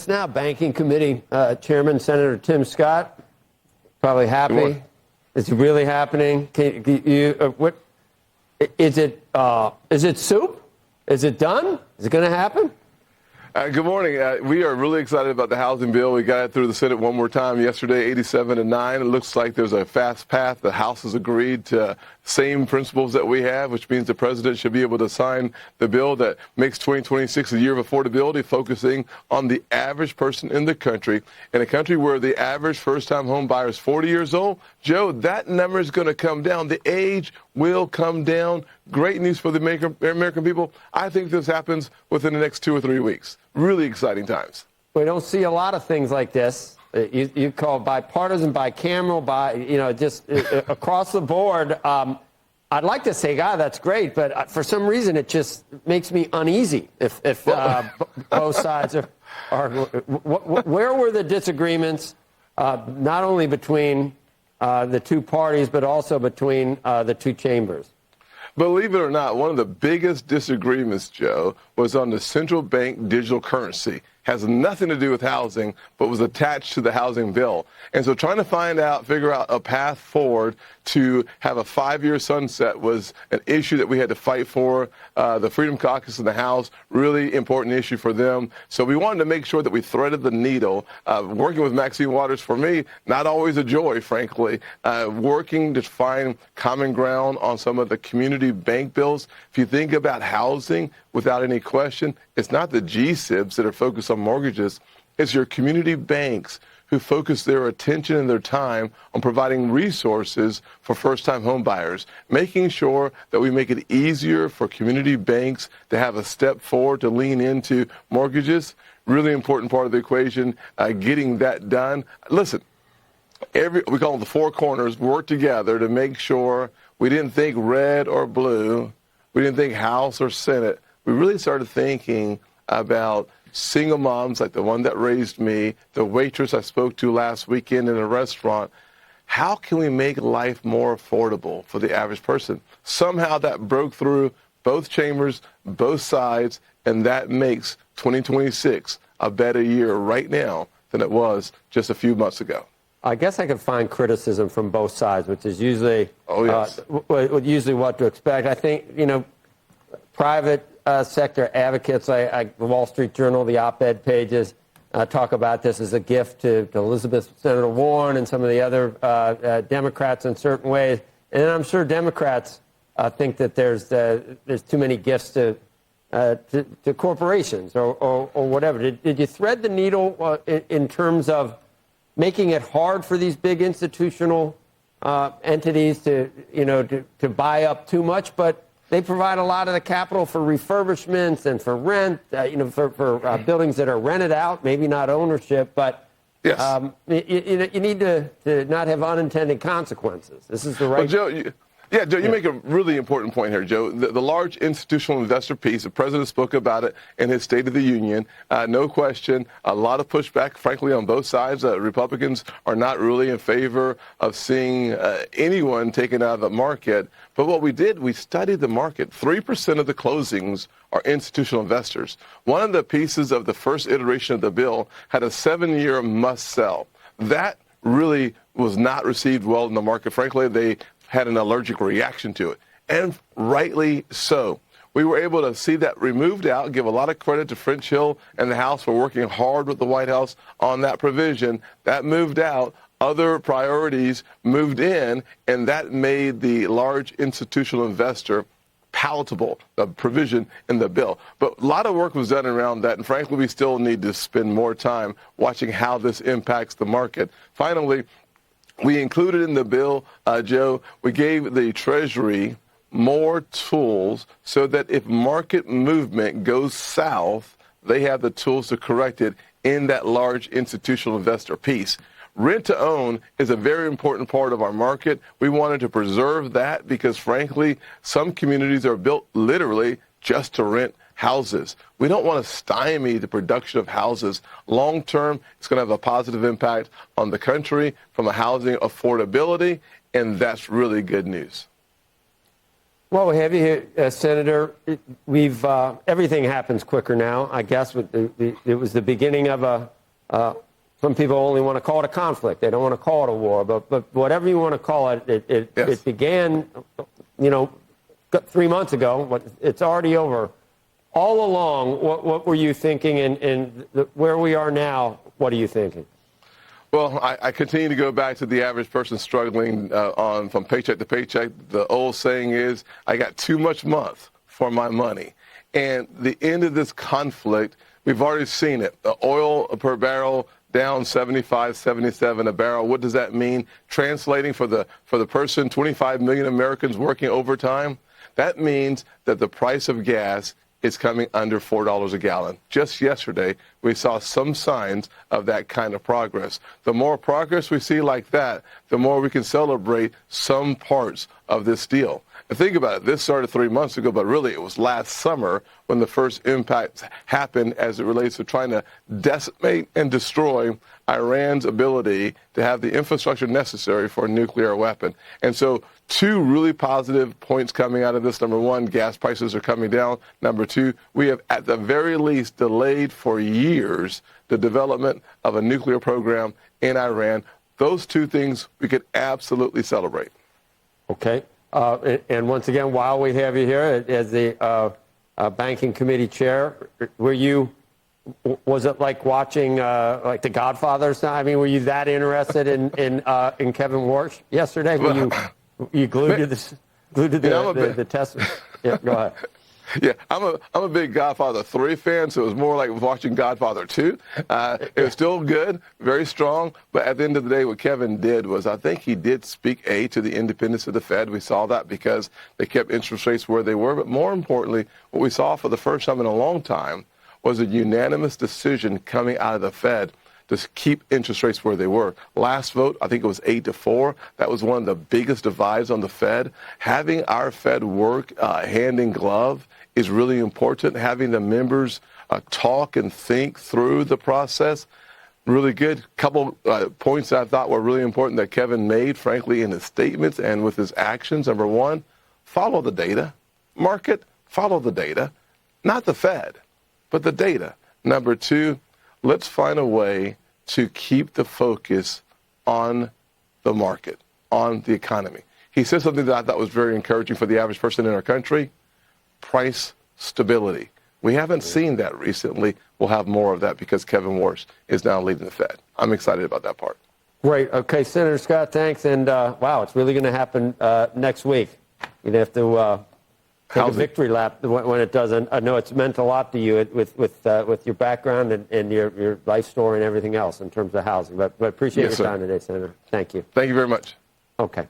Now, Banking Committee Chairman Senator Tim Scott, probably happy. Is it really happening? What is it? Is it soup? Is it done? Is it going to happen? Good morning. We are really excited about the housing bill. We got it through the Senate one more time yesterday, 87-9. It looks like there's a fast path. The House has agreed to same principles that we have, which means the president should be able to sign the bill that makes 2026 a year of affordability, focusing on the average person in the country. In a country where the average first-time home buyer is 40 years old, Joe, that number is going to come down. The age will come down. Great news for the American people. I think this happens within the next 2 or 3 weeks. Really exciting times. We don't see a lot of things like this. You call bipartisan, bicameral, just across the board. I'd like to say, God, that's great, but for some reason it just makes me uneasy if both sides are. Where were the disagreements, not only between the two parties, but also between the two chambers? Believe it or not, one of the biggest disagreements, Joe, was on the central bank digital currency. Has nothing to do with housing, but was attached to the housing bill. And so trying to figure out a path forward to have a 5-year sunset was an issue that we had to fight for. The Freedom Caucus in the House, really important issue for them. So we wanted to make sure that we threaded the needle. Working with Maxine Waters, for me, not always a joy, frankly. Working to find common ground on some of the community bank bills. If you think about housing, without any question, it's not the GSIBs that are focused on mortgages. It's your community banks who focus their attention and their time on providing resources for first-time home buyers, making sure that we make it easier for community banks to have a step forward to lean into mortgages. Really important part of the equation, getting that done. Listen, we call them the four corners, work together to make sure we didn't think red or blue, we didn't think House or Senate. We really started thinking about single moms like the one that raised me, the waitress I spoke to last weekend in a restaurant. How can we make life more affordable for the average person? Somehow that broke through both chambers, both sides, and that makes 2026 a better year right now than it was just a few months ago. I guess I could find criticism from both sides, which is usually usually what to expect. I think, private sector advocates, like the Wall Street Journal, the op-ed pages, talk about this as a gift to Elizabeth, Senator Warren, and some of the other Democrats in certain ways. And I'm sure Democrats think that there's too many gifts to corporations or whatever. Did you thread the needle in terms of making it hard for these big institutional entities to buy up too much, but they provide a lot of the capital for refurbishments and for rent, for buildings that are rented out, maybe not ownership, but yes. You need to not have unintended consequences. This is the right. Well, Joe, Joe, you make a really important point here, Joe. The large institutional investor piece, the president spoke about it in his State of the Union. No question, a lot of pushback, frankly, on both sides. Republicans are not really in favor of seeing anyone taken out of the market. But what we did, we studied the market. 3% of the closings are institutional investors. One of the pieces of the first iteration of the bill had a 7-year must sell. That really was not received well in the market. Frankly, they had an allergic reaction to it, and rightly so. We were able to see that removed out, give a lot of credit to French Hill and the House for working hard with the White House on that provision. That moved out. Other priorities moved in, and that made the large institutional investor palatable, the provision in the bill. But a lot of work was done around that, and frankly, we still need to spend more time watching how this impacts the market. Finally, we included in the bill, Joe, we gave the Treasury more tools so that if market movement goes south, they have the tools to correct it in that large institutional investor piece. Rent to own is a very important part of our market. We wanted to preserve that because, frankly, some communities are built literally just to rent houses. We don't want to stymie the production of houses. Long term, it's going to have a positive impact on the country from a housing affordability, and that's really good news. Well, we have you here, Senator. We've everything happens quicker now. I guess it was the beginning of some people only want to call it a conflict. They don't want to call it a war. But whatever you want to call it, it began, 3 months ago. But it's already over. All along, what were you thinking, and where we are now, what are you thinking? Well, I continue to go back to the average person struggling from paycheck to paycheck. The old saying is, I got too much month for my money. And the end of this conflict, we've already seen it. The oil per barrel down 75, 77 a barrel. What does that mean? Translating for the person, 25 million Americans working overtime. That means that the price of gas is coming under $4 a gallon. Just yesterday, we saw some signs of that kind of progress. The more progress we see like that, the more we can celebrate some parts of this deal. And think about it, this started 3 months ago, but really it was last summer when the first impacts happened as it relates to trying to decimate and destroy Iran's ability to have the infrastructure necessary for a nuclear weapon. And so 2 really positive points coming out of this. Number 1, gas prices are coming down. Number 2, we have at the very least delayed for years the development of a nuclear program in Iran. Those 2 things we could absolutely celebrate. Okay. And once again, while we have you here as the banking committee chair, was it like watching like The Godfather? I mean, were you that interested in Kevin Warsh yesterday? Were you glued to the testament? Yeah, go ahead. Yeah, I'm a big Godfather 3 fan, so it was more like watching Godfather 2. It was still good, very strong, but at the end of the day, what Kevin did was I think he did speak to the independence of the Fed. We saw that because they kept interest rates where they were, but more importantly, what we saw for the first time in a long time was a unanimous decision coming out of the Fed to keep interest rates where they were. Last vote, I think it was 8-4. That was one of the biggest divides on the Fed. Having our Fed work hand in glove is really important. Having the members talk and think through the process, really good. Couple points I thought were really important that Kevin made, frankly, in his statements and with his actions. Number 1, follow the data. Market, follow the data. Not the Fed, but the data. Number 2, let's find a way to keep the focus on the market, on the economy. He said something that I thought was very encouraging for the average person in our country: price stability. We haven't seen that recently. We'll have more of that because Kevin Warsh is now leading the Fed. I'm excited about that part. Great. Okay, Senator Scott, thanks. And wow, it's really going to happen next week. You'd have to take a victory lap when it does. I know it's meant a lot to you with your background and your life story and everything else in terms of housing. But appreciate your time today, Senator. Thank you. Thank you very much. Okay.